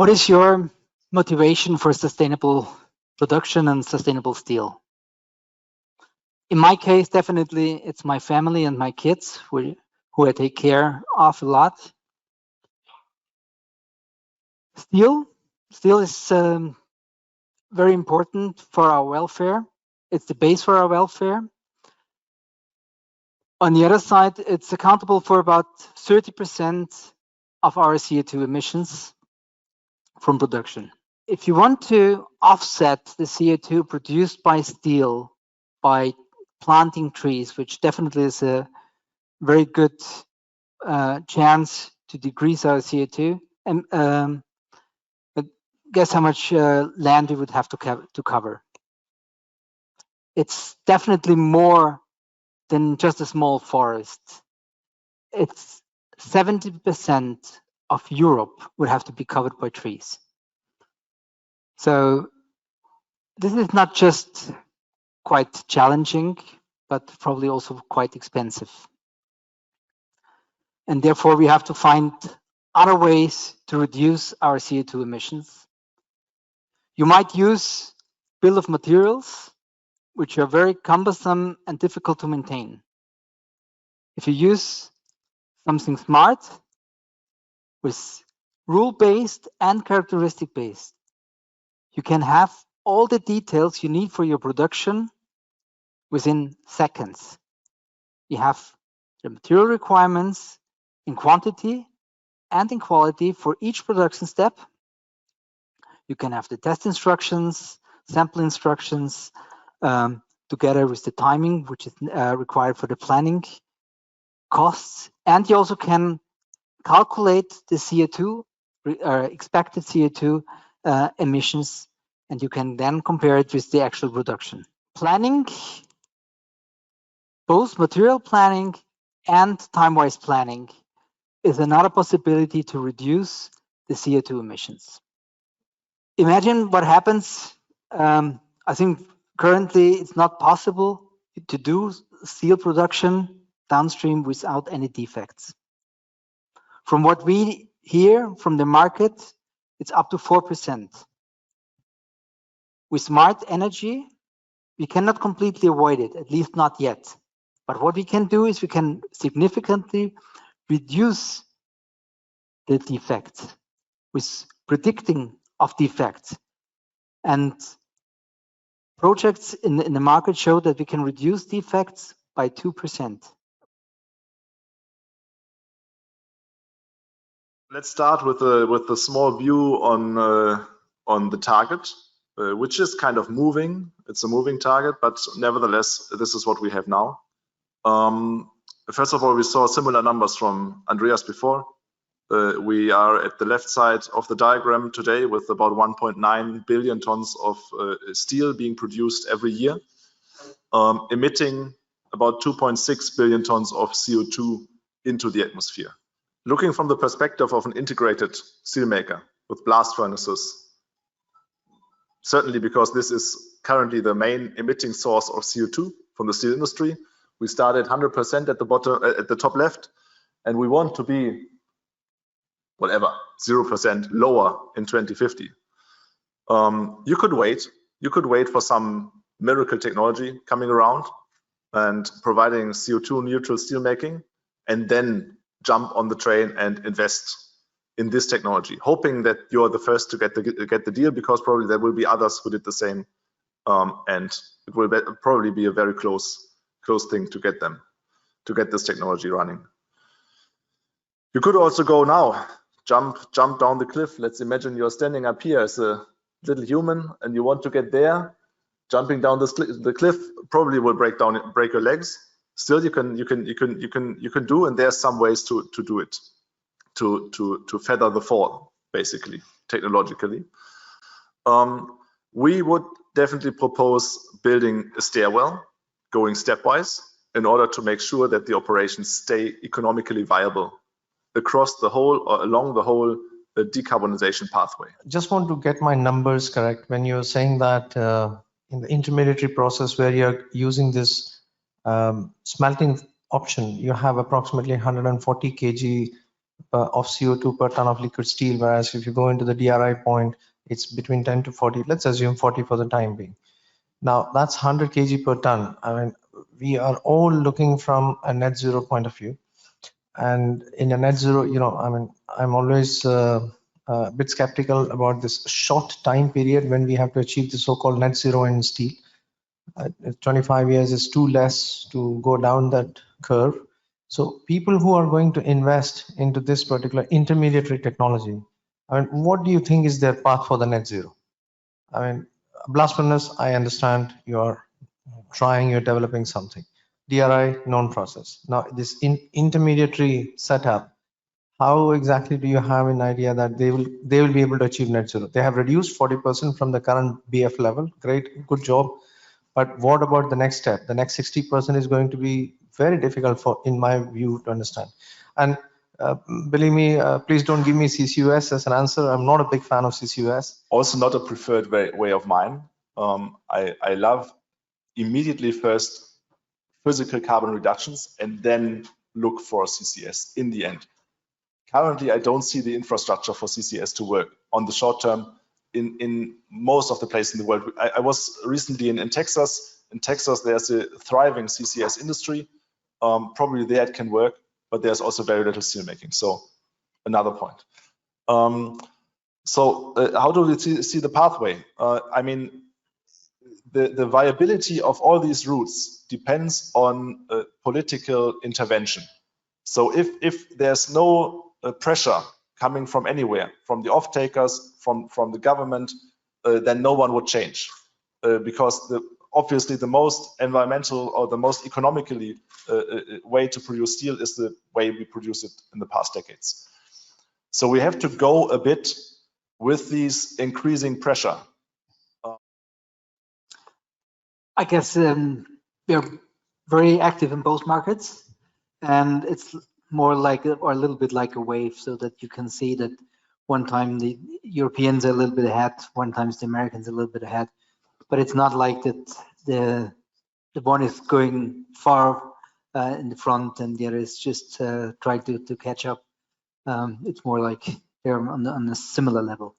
What is your motivation for sustainable production and sustainable steel? In my case, definitely it's my family and my kids who I take care of a lot. Steel is very important for our welfare. It's the base for our welfare. On the other side, it's accountable for about 30% of our CO2 emissions from production. If you want to offset the CO2 produced by steel by planting trees, which definitely is a very good chance to decrease our CO2, but guess how much land we would have to cover? It's definitely more than just a small forest. It's 70% of Europe would have to be covered by trees. So this is not just quite challenging, but probably also quite expensive. And therefore we have to find other ways to reduce our CO2 emissions. You might use bill of materials, which are very cumbersome and difficult to maintain. If you use something smart, with rule-based and characteristic-based, you can have all the details you need for your production within seconds. You have the material requirements in quantity and in quality for each production step. You can have the test instructions, sample instructions, together with the timing, which is required for the planning costs. And you also can calculate the CO2, expected CO2 emissions, and you can then compare it with the actual production. Planning, both material planning and time-wise planning, is another possibility to reduce the CO2 emissions. Imagine what happens. I think currently it's not possible to do steel production downstream without any defects. From what we hear from the market, it's up to 4%. With smart energy, we cannot completely avoid it, at least not yet. But what we can do is we can significantly reduce the defects with predicting of defects. And projects in the market show that we can reduce defects by 2%. Let's start with a small view on the target, which is kind of moving. It's a moving target, but nevertheless, this is what we have now. First of all, we saw similar numbers from Andreas before. We are at the left side of the diagram today with about 1.9 billion tons of steel being produced every year, emitting about 2.6 billion tons of CO2 into the atmosphere. Looking from the perspective of an integrated steelmaker with blast furnaces, certainly because this is currently the main emitting source of CO2 from the steel industry, we started 100% at the bottom, at the top left, and we want to be whatever 0% lower in 2050. You could wait for some miracle technology coming around and providing CO2 neutral steelmaking, and then jump on the train and invest in this technology, hoping that you're the first to get the deal, because probably there will be others who did the same, and it will probably be a very close thing to get this technology running. You could also go now, jump down the cliff. Let's imagine you're standing up here as a little human and you want to get there. Jumping down the cliff probably will break your legs. Still, you can do, and there's some ways to do it, to feather the fall, basically, technologically. We would definitely propose building a stairwell, going stepwise, in order to make sure that the operations stay economically viable across the whole, or along the whole decarbonization pathway. Just want to get my numbers correct. When you're saying that in the intermediary process where you're using this smelting option, you have approximately 140 kg of CO2 per ton of liquid steel, whereas if you go into the DRI point, it's between 10 to 40. Let's assume 40 for the time being. Now that's 100 kg per ton. I mean, we are all looking from a net zero point of view, and in a net zero, I mean, I'm always a bit skeptical about this short time period when we have to achieve the so-called net zero in steel. 25 years is too less to go down that curve. So people who are going to invest into this particular intermediary technology, I mean, what do you think is their path for the net zero? I mean, blast furnace, I understand you're trying, you're developing something. DRI, known process. Now this intermediary setup, how exactly do you have an idea that they will be able to achieve net zero? They have reduced 40% from the current BF level. Great, good job. But what about the next step? The next 60% is going to be very difficult for, in my view, to understand. And believe me, please don't give me CCUS as an answer. I'm not a big fan of CCUS. Also not a preferred way of mine. I love immediately first physical carbon reductions and then look for CCS in the end. Currently, I don't see the infrastructure for CCS to work on the short term in most of the places in the world. I was recently in Texas. In Texas, there's a thriving CCS industry. Probably there it can work, but there's also very little steelmaking. So another point. How do we see the pathway? I mean, the viability of all these routes depends on political intervention. So if there's no pressure coming from anywhere, from the off-takers, from the government, then no one would change, because obviously the most environmental or the most economically way to produce steel is the way we produce it in the past decades. So we have to go a bit with these increasing pressure. I guess we are very active in both markets, and it's more like, or a little bit like a wave, so that you can see that one time the Europeans are a little bit ahead, one time the Americans are a little bit ahead, but it's not like that the one is going far in the front and the other is just trying to catch up. It's more like they're on a similar level.